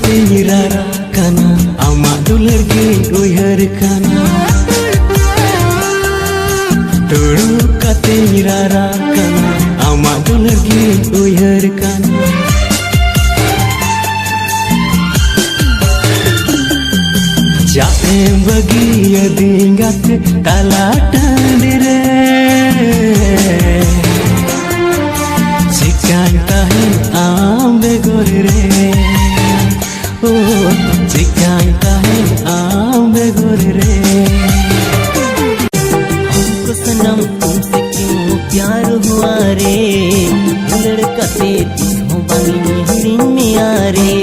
kate rara kana ama dular ge uyhar kana turu kate rara kana ama dular ge uyhar kana jaem bagi adingat tala tandire cikan tahin ambe gore oh cikan tahin ambe gore हमको सनम तुमसे क्यों प्यार हुआ रे लड़का से तीनों बानी में आ रे